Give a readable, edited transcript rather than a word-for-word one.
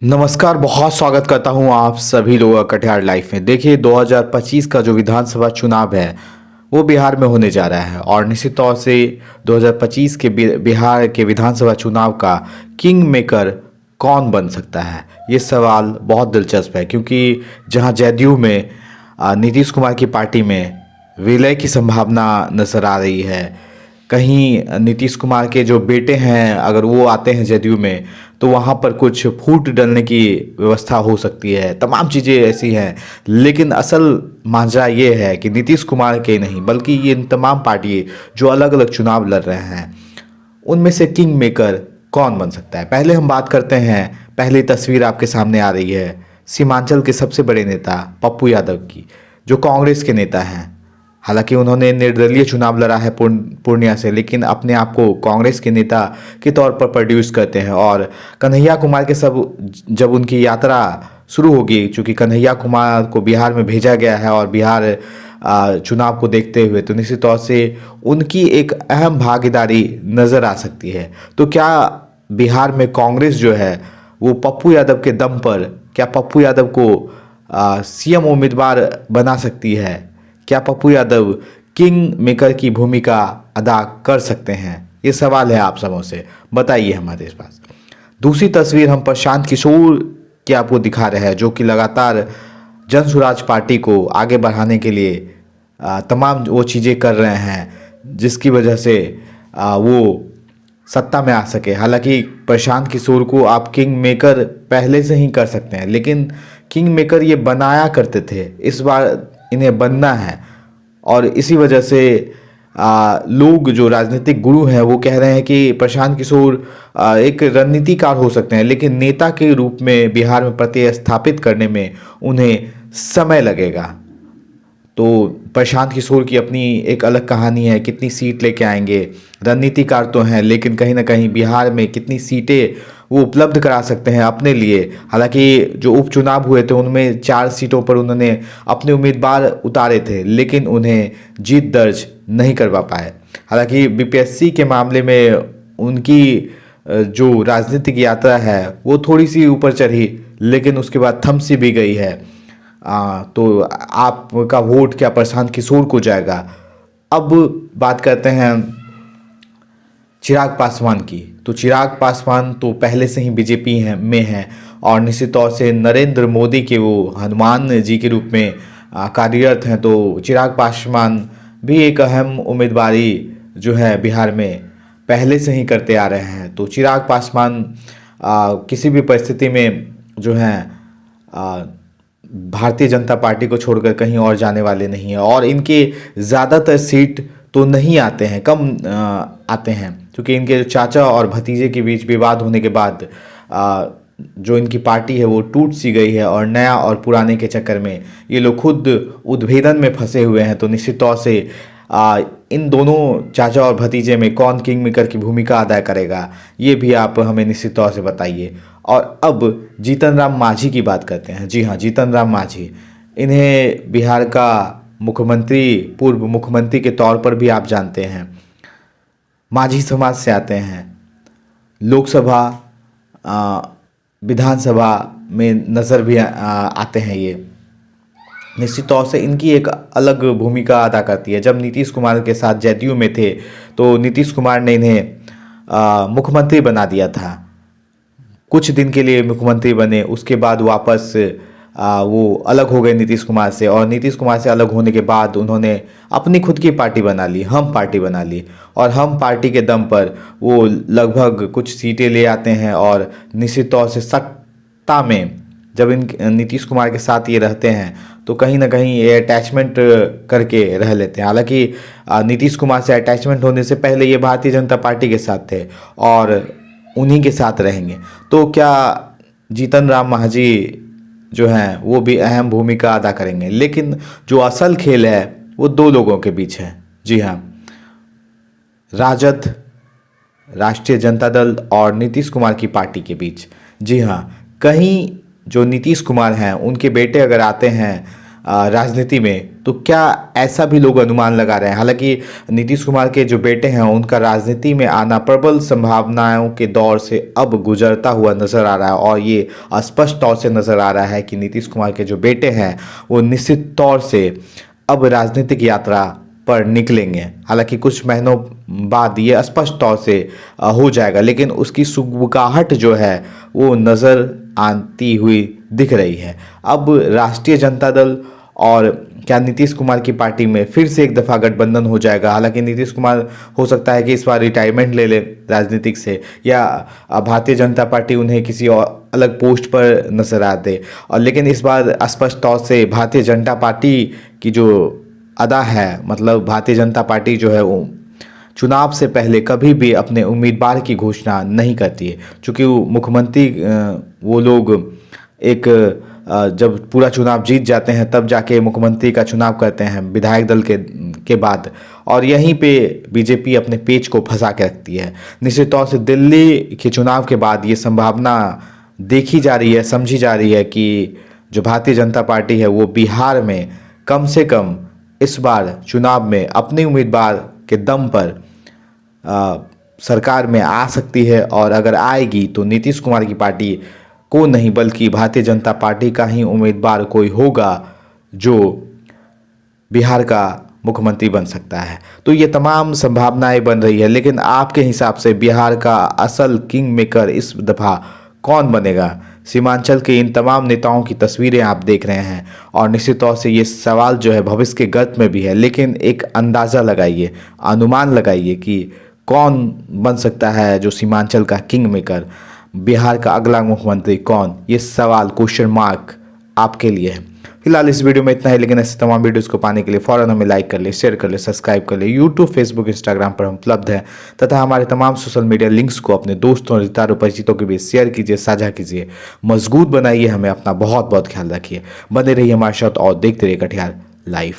नमस्कार, बहुत स्वागत करता हूं आप सभी लोगों का कटिहार लाइफ में। देखिए 2025 का जो विधानसभा चुनाव है वो बिहार में होने जा रहा है और निश्चित तौर से 2025 के बिहार के विधानसभा चुनाव का किंग मेकर कौन बन सकता है, ये सवाल बहुत दिलचस्प है। क्योंकि जहां जदयू में नीतीश कुमार की पार्टी में विलय की संभावना नजर आ रही है, कहीं नीतीश कुमार के जो बेटे हैं अगर वो आते हैं जदयू में तो वहाँ पर कुछ फूट डलने की व्यवस्था हो सकती है। तमाम चीज़ें ऐसी हैं, लेकिन असल मांझा ये है कि नीतीश कुमार के नहीं बल्कि ये इन तमाम पार्टी जो अलग अलग चुनाव लड़ रहे हैं उनमें से किंग मेकर कौन बन सकता है। पहले हम बात करते हैं, पहली तस्वीर आपके सामने आ रही है सीमांचल के सबसे बड़े नेता पप्पू यादव की, जो कांग्रेस के नेता हैं। हालांकि उन्होंने निर्दलीय चुनाव लड़ा है पूर्णिया से, लेकिन अपने आप को कांग्रेस के नेता के तौर पर प्रोड्यूस करते हैं। और कन्हैया कुमार के सब जब उनकी यात्रा शुरू होगी, चूँकि कन्हैया कुमार को बिहार में भेजा गया है और बिहार चुनाव को देखते हुए तो निश्चित तौर से उनकी एक अहम भागीदारी नज़र आ सकती है। तो क्या बिहार में कांग्रेस जो है वो पप्पू यादव के दम पर क्या पप्पू यादव को सीएम उम्मीदवार बना सकती है? क्या पप्पू यादव किंग मेकर की भूमिका अदा कर सकते हैं? ये सवाल है आप सबों से, बताइए हमारे पास। दूसरी तस्वीर हम प्रशांत किशोर की आपको दिखा रहे हैं, जो कि लगातार जन स्वराज पार्टी को आगे बढ़ाने के लिए तमाम वो चीज़ें कर रहे हैं जिसकी वजह से वो सत्ता में आ सके। हालांकि प्रशांत किशोर को आप किंग मेकर पहले से ही कर सकते हैं, लेकिन किंग मेकर ये बनाया करते थे, इस बार इन्हें बनना है। और इसी वजह से लोग जो राजनीतिक गुरु हैं वो कह रहे हैं कि प्रशांत किशोर एक रणनीतिकार हो सकते हैं, लेकिन नेता के रूप में बिहार में प्रतिस्थापित करने में उन्हें समय लगेगा। तो प्रशांत किशोर की अपनी एक अलग कहानी है, कितनी सीट लेके आएंगे। रणनीतिकार तो हैं, लेकिन कहीं ना कहीं बिहार में कितनी सीटें वो उपलब्ध करा सकते हैं अपने लिए। हालांकि जो उपचुनाव हुए थे उनमें 4 सीटों पर उन्होंने अपने उम्मीदवार उतारे थे, लेकिन उन्हें जीत दर्ज नहीं करवा पाए। हालांकि बीपीएससी के मामले में उनकी जो राजनीतिक यात्रा है वो थोड़ी सी ऊपर चढ़ी, लेकिन उसके बाद थम सी भी गई है। तो आपका वोट क्या प्रशांत किशोर को जाएगा? अब बात करते हैं चिराग पासवान की। तो चिराग पासवान तो पहले से ही बीजेपी में हैं और निश्चित तौर से नरेंद्र मोदी के वो हनुमान जी के रूप में कार्यरत हैं। तो चिराग पासवान भी एक अहम उम्मीदवारी जो है बिहार में पहले से ही करते आ रहे हैं। तो चिराग पासवान किसी भी परिस्थिति में जो है भारतीय जनता पार्टी को छोड़कर कहीं और जाने वाले नहीं हैं। और इनके ज़्यादातर सीट तो नहीं आते हैं, कम आते हैं, क्योंकि इनके चाचा और भतीजे के बीच विवाद होने के बाद जो इनकी पार्टी है वो टूट सी गई है और नया और पुराने के चक्कर में ये लोग खुद उद्भेदन में फंसे हुए हैं। तो निश्चित तौर से इन दोनों चाचा और भतीजे में कौन किंग मेकर की भूमिका अदा करेगा, ये भी आप हमें निश्चित तौर से बताइए। और अब जीतन राम मांझी की बात करते हैं। जी हाँ, जीतन राम मांझी, इन्हें बिहार का मुख्यमंत्री, पूर्व मुख्यमंत्री के तौर पर भी आप जानते हैं। मांझी समाज से आते हैं, लोकसभा विधानसभा में नज़र भी आते हैं। ये निश्चित तौर से इनकी एक अलग भूमिका अदा करती है। जब नीतीश कुमार के साथ जदयू में थे तो नीतीश कुमार ने इन्हें मुख्यमंत्री बना दिया था। कुछ दिन के लिए मुख्यमंत्री बने, उसके बाद वापस वो अलग हो गए नीतीश कुमार से। और नीतीश कुमार से अलग होने के बाद उन्होंने अपनी खुद की पार्टी बना ली, हम पार्टी बना ली। और हम पार्टी के दम पर वो लगभग कुछ सीटें ले आते हैं और निश्चित तौर से सत्ता में जब इन नीतीश कुमार के साथ ये रहते हैं तो कहीं ना कहीं ये अटैचमेंट करके रह लेते हैं। हालांकि नीतीश कुमार से अटैचमेंट होने से पहले ये भारतीय जनता पार्टी के साथ थे और उन्हीं के साथ रहेंगे। तो क्या जीतन राम मांझी जो हैं वो भी अहम भूमिका अदा करेंगे? लेकिन जो असल खेल है वो दो लोगों के बीच है। जी हाँ, राजद, राष्ट्रीय जनता दल और नीतीश कुमार की पार्टी के बीच। जी हाँ, कहीं जो नीतीश कुमार हैं उनके बेटे अगर आते हैं राजनीति में तो क्या ऐसा भी लोग अनुमान लगा रहे हैं? हालांकि नीतीश कुमार के जो बेटे हैं उनका राजनीति में आना प्रबल संभावनाओं के दौर से अब गुजरता हुआ नजर आ रहा है, और ये स्पष्ट तौर से नजर आ रहा है कि नीतीश कुमार के जो बेटे हैं वो निश्चित तौर से अब राजनीतिक यात्रा पर निकलेंगे। हालांकि कुछ महीनों बाद ये स्पष्ट तौर से हो जाएगा, लेकिन उसकी सुगबुगाहट जो है वो नज़र आती हुई दिख रही है। अब राष्ट्रीय जनता दल और क्या नीतीश कुमार की पार्टी में फिर से एक दफ़ा गठबंधन हो जाएगा? हालांकि नीतीश कुमार हो सकता है कि इस बार रिटायरमेंट ले ले राजनीतिक से, या भारतीय जनता पार्टी उन्हें किसी और अलग पोस्ट पर नजर आते, और लेकिन इस बार स्पष्ट तौर से भारतीय जनता पार्टी की जो अदा है, मतलब भारतीय जनता पार्टी जो है वो चुनाव से पहले कभी भी अपने उम्मीदवार की घोषणा नहीं करती है, क्योंकि वो मुख्यमंत्री वो लोग एक जब पूरा चुनाव जीत जाते हैं तब जाके मुख्यमंत्री का चुनाव करते हैं विधायक दल के बाद, और यहीं पे बीजेपी अपने पेच को फंसा के रखती है। निश्चित तौर से दिल्ली के चुनाव के बाद ये संभावना देखी जा रही है, समझी जा रही है कि जो भारतीय जनता पार्टी है वो बिहार में कम से कम इस बार चुनाव में अपने उम्मीदवार के दम पर सरकार में आ सकती है, और अगर आएगी तो नीतीश कुमार की पार्टी को नहीं बल्कि भारतीय जनता पार्टी का ही उम्मीदवार कोई होगा जो बिहार का मुख्यमंत्री बन सकता है। तो ये तमाम संभावनाएं बन रही है, लेकिन आपके हिसाब से बिहार का असल किंग मेकर इस दफ़ा कौन बनेगा? सीमांचल के इन तमाम नेताओं की तस्वीरें आप देख रहे हैं, और निश्चित तौर से ये सवाल जो है भविष्य के गर्त में भी है, लेकिन एक अंदाज़ा लगाइए, अनुमान लगाइए कि कौन बन सकता है जो सीमांचल का किंग मेकर, बिहार का अगला मुख्यमंत्री कौन? ये सवाल क्वेश्चन मार्क आपके लिए है। फिलहाल इस वीडियो में इतना ही, लेकिन ऐसे तमाम वीडियोस को पाने के लिए फौरन हमें लाइक कर ले, शेयर कर ले, सब्सक्राइब कर ले। यूट्यूब, फेसबुक, इंस्टाग्राम पर हम उपलब्ध हैं, तथा हमारे तमाम सोशल मीडिया लिंक्स को अपने दोस्तों, रिश्तेदारों, परिचितों के बीच शेयर कीजिए, साझा कीजिए, मजबूत बनाइए हमें। अपना बहुत बहुत ख्याल रखिए, बने रहिए हमारे साथ और देखते रहिए कटिहार लाइव।